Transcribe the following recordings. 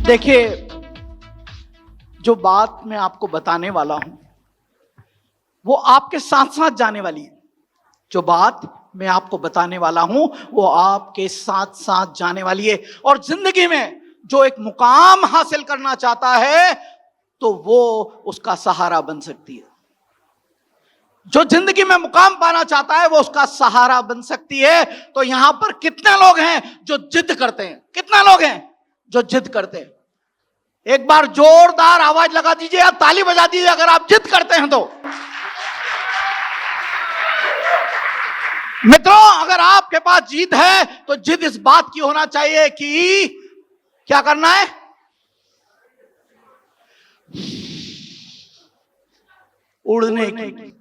देखिए, जो बात मैं आपको बताने वाला हूं वो आपके साथ साथ जाने वाली है। जो बात मैं आपको बताने वाला हूं वो आपके साथ साथ जाने वाली है। और जिंदगी में जो एक मुकाम हासिल करना चाहता है तो वो उसका सहारा बन सकती है। जो जिंदगी में मुकाम पाना चाहता है वो उसका सहारा बन सकती है। तो यहां पर कितने लोग हैं जो जिद करते हैं? कितने लोग हैं जो जिद करते हैं? एक बार जोरदार आवाज लगा दीजिए या ताली बजा दीजिए अगर आप जिद करते हैं तो। मित्रों, अगर आपके पास जिद है तो जिद इस बात की होना चाहिए कि क्या करना है? उड़ने की।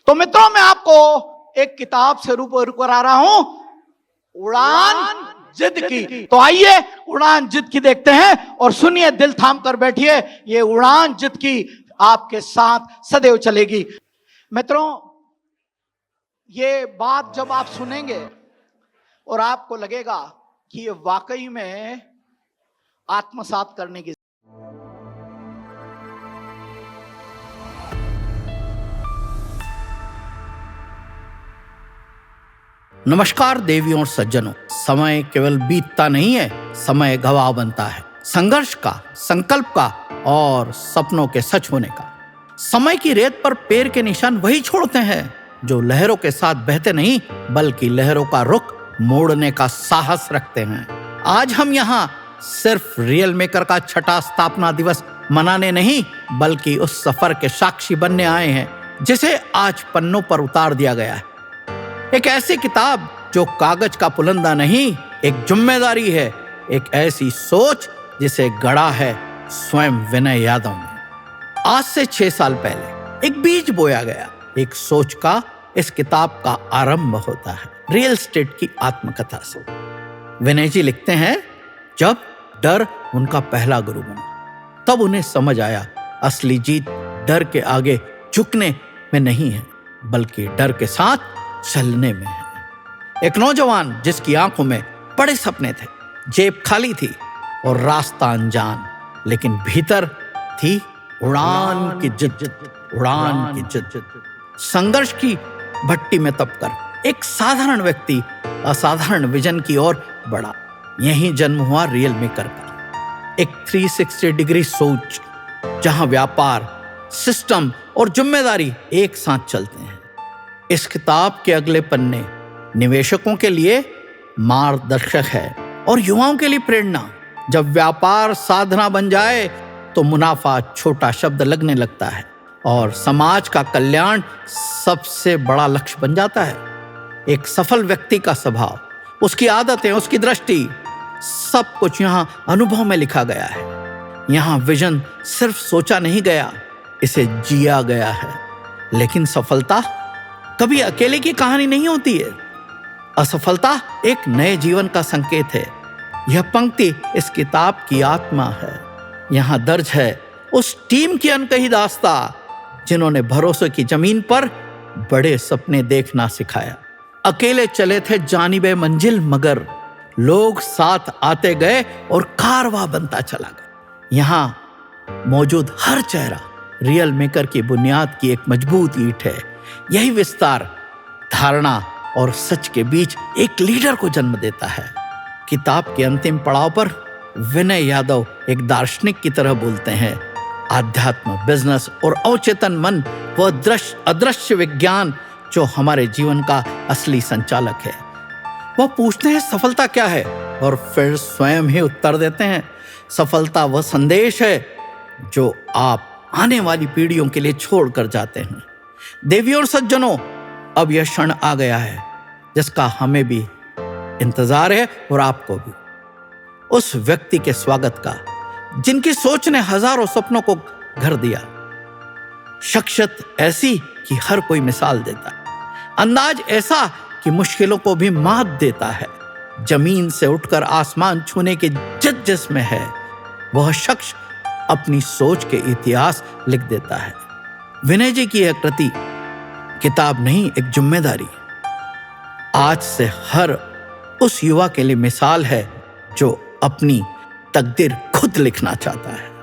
तो मित्रों, मैं आपको एक किताब से रूबरू करा रहा हूं, उड़ान जिद की। तो आइए उड़ान जिद की देखते हैं और सुनिए, दिल थाम कर बैठिए। ये उड़ान जिद की आपके साथ सदैव चलेगी। मित्रों, ये बात जब आप सुनेंगे और आपको लगेगा कि ये वाकई में आत्मसात करने की। नमस्कार देवियों और सज्जनों। समय केवल बीतता नहीं है, समय गवाह बनता है संघर्ष का, संकल्प का और सपनों के सच होने का। समय की रेत पर पैर के निशान वही छोड़ते हैं जो लहरों के साथ बहते नहीं बल्कि लहरों का रुख मोड़ने का साहस रखते हैं। आज हम यहाँ सिर्फ रियल मेकर का 6वां स्थापना दिवस मनाने नहीं बल्कि उस सफर के साक्षी बनने आए हैं जिसे आज पन्नों पर उतार दिया गया है। एक ऐसी किताब जो कागज का पुलंदा नहीं, एक जिम्मेदारी है, एक ऐसी सोच जिसे गढ़ा है स्वयं विनय यादव ने। आज से 6 साल पहले एक बीज बोया गया, एक सोच का इस किताब का आरंभ होता है रियल एस्टेट की आत्मकथा से। विनय जी लिखते हैं, जब डर उनका पहला गुरु बना तब उन्हें समझ आया असली जीत डर के आगे झुकने में नहीं है बल्कि डर के साथ चलने में है। एक नौजवान जिसकी आंखों में बड़े सपने थे, जेब खाली थी और रास्ता अनजान, लेकिन भीतर थी उड़ान की जिद, उड़ान की जिद। संघर्ष की भट्टी में तपकर एक साधारण व्यक्ति असाधारण विजन की ओर बढ़ा। यहीं जन्म हुआ रियल मेकर का एक 360 डिग्री सोच, जहां व्यापार, सिस्टम और जिम्मेदारी एक साथ चलते हैं। इस किताब के अगले पन्ने निवेशकों के लिए मार्गदर्शक है और युवाओं के लिए प्रेरणा। जब व्यापार साधना बन जाए तो मुनाफा छोटा शब्द लगने लगता है और समाज का कल्याण सबसे बड़ा लक्ष्य बन जाता है। एक सफल व्यक्ति का स्वभाव, उसकी आदतें, उसकी दृष्टि, सब कुछ यहाँ अनुभव में लिखा गया है। यहाँ विजन सिर्फ सोचा नहीं गया, इसे जिया गया है। लेकिन सफलता कभी अकेले की कहानी नहीं होती है। असफलता एक नए जीवन का संकेत है। यह पंक्ति इस किताब की आत्मा है। यहाँ दर्ज है उस टीम की अनकही दास्ता जिन्होंने भरोसे की जमीन पर बड़े सपने देखना सिखाया। अकेले चले थे जानिबे मंजिल मगर लोग साथ आते गए और कारवां बनता चला गया। यहाँ मौजूद हर चेहरा रियल मेकर की बुनियाद की एक मजबूत ईंट है। यही विस्तार, धारणा और सच के बीच एक लीडर को जन्म देता है। किताब के अंतिम पड़ाव पर विनय यादव एक दार्शनिक की तरह बोलते हैं, आध्यात्म, बिजनेस और अवचेतन मन वह अदृश्य विज्ञान जो हमारे जीवन का असली संचालक है। वह पूछते हैं सफलता क्या है और फिर स्वयं ही उत्तर देते हैं, सफलता वह संदेश है जो आप आने वाली पीढ़ियों के लिए छोड़ कर जाते हैं। देवियों और सज्जनों, अब यह क्षण आ गया है जिसका हमें भी इंतजार है और आपको भी। उस व्यक्ति के स्वागत का जिनकी सोच ने हजारों सपनों को घर दिया। शख्सियत ऐसी कि हर कोई मिसाल देता है, अंदाज ऐसा कि मुश्किलों को भी मात देता है, जमीन से उठकर आसमान छूने की जिद जिसमें है। वह शख्स अपनी सोच के इतिहास लिख देता है। विनय जी की यह कृति किताब नहीं, एक जिम्मेदारी आज से हर उस युवा के लिए मिसाल है जो अपनी तकदीर खुद लिखना चाहता है।